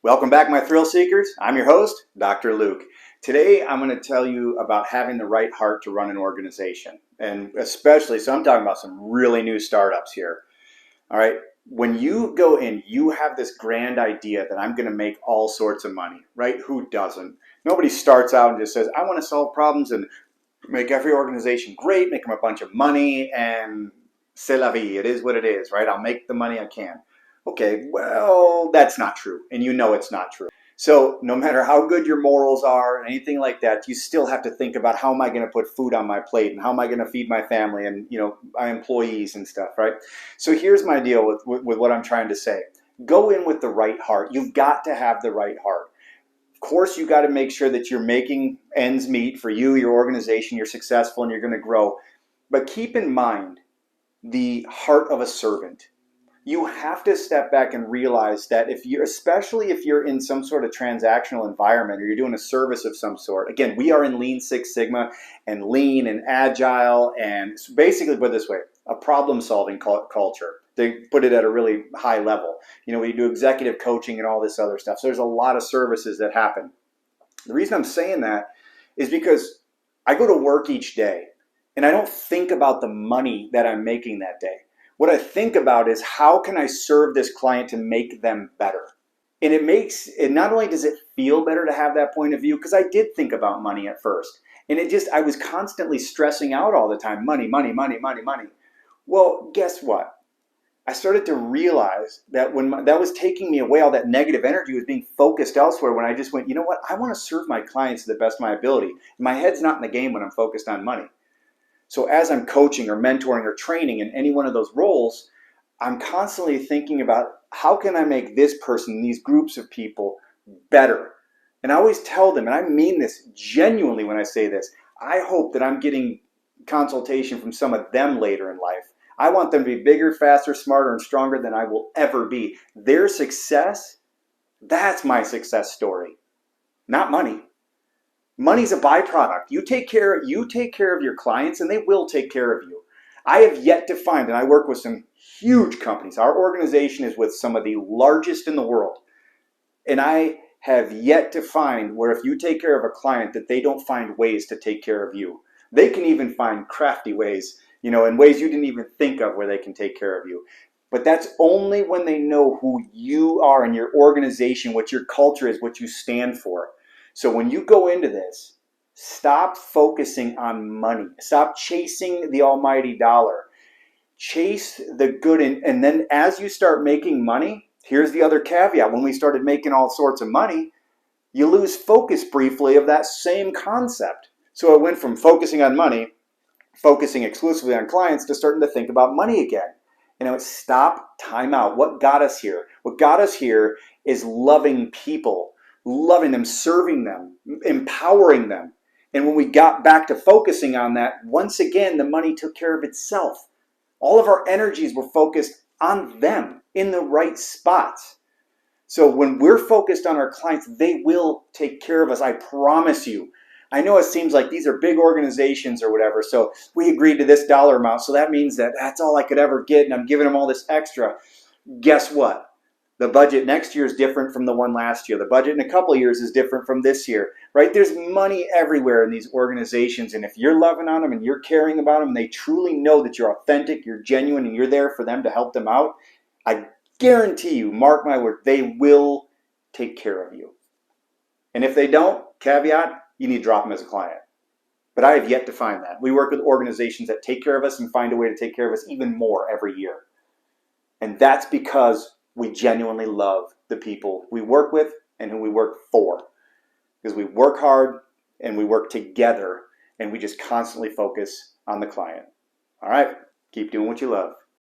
Welcome back, my thrill seekers. I'm your host, Dr. Luke. Today, I'm going to tell you about having the right heart to run an organization. And especially, so I'm talking about some really new startups here. All right. When you go in, you have this grand idea that I'm going to make all sorts of money, right? Who doesn't? Nobody starts out and just says, I want to solve problems and make every organization great, make them a bunch of money, and c'est la vie. It is what it is, right? I'll make the money I can. Okay, well, that's not true, and you know it's not true. So no matter how good your morals are and anything like that, you still have to think about how am I going to put food on my plate and how am I going to feed my family and my employees and stuff, right? So here's my deal with what I'm trying to say. Go in with the right heart. You've got to have the right heart. Of course, you got to make sure that you're making ends meet for you, your organization, you're successful, and you're going to grow. But keep in mind the heart of a servant. You have to step back and realize that especially if you're in some sort of transactional environment or you're doing a service of some sort. Again, we are in Lean Six Sigma and Lean and Agile, and basically put it this way, a problem-solving culture. They put it at a really high level. We do executive coaching and all this other stuff. So there's a lot of services that happen. The reason I'm saying that is because I go to work each day and I don't think about the money that I'm making that day. What I think about is how can I serve this client to make them better? And it not only does it feel better to have that point of view, because I did think about money at first. And I was constantly stressing out all the time, money, money, money, money, money. Well, guess what? I started to realize that that was taking me away, all that negative energy was being focused elsewhere when I just went, you know what? I want to serve my clients to the best of my ability. My head's not in the game when I'm focused on money. So as I'm coaching or mentoring or training in any one of those roles, I'm constantly thinking about how can I make this person, these groups of people better? And I always tell them, and I mean this genuinely when I say this, I hope that I'm getting consultation from some of them later in life. I want them to be bigger, faster, smarter, and stronger than I will ever be. Their success, that's my success story, not money. Money's a byproduct. You take care of your clients and they will take care of you. I have yet to find, and I work with some huge companies. Our organization is with some of the largest in the world. And I have yet to find where if you take care of a client that they don't find ways to take care of you. They can even find crafty ways, in ways you didn't even think of where they can take care of you. But that's only when they know who you are and your organization, what your culture is, what you stand for. So when you go into this, stop focusing on money. Stop chasing the almighty dollar. Chase the good. And then as you start making money, here's the other caveat. When we started making all sorts of money, you lose focus briefly of that same concept. So it went from focusing on money, focusing exclusively on clients, to starting to think about money again. It's stop, time out. What got us here? What got us here is loving people. Loving them, serving them, empowering them. And when we got back to focusing on that, once again, the money took care of itself. All of our energies were focused on them in the right spots. So when we're focused on our clients, they will take care of us. I promise you. I know it seems like these are big organizations or whatever. So we agreed to this dollar amount. So that means that's all I could ever get. And I'm giving them all this extra. Guess what? The budget next year is different from the one last year. The budget in a couple of years is different from this year, right? There's money everywhere in these organizations. And if you're loving on them and you're caring about them, and they truly know that you're authentic, you're genuine, and you're there for them to help them out, I guarantee you, mark my word, they will take care of you. And if they don't, caveat, you need to drop them as a client. But I have yet to find that. We work with organizations that take care of us and find a way to take care of us even more every year. And that's because we genuinely love the people we work with and who we work for. Because we work hard and we work together and we just constantly focus on the client. All right, keep doing what you love.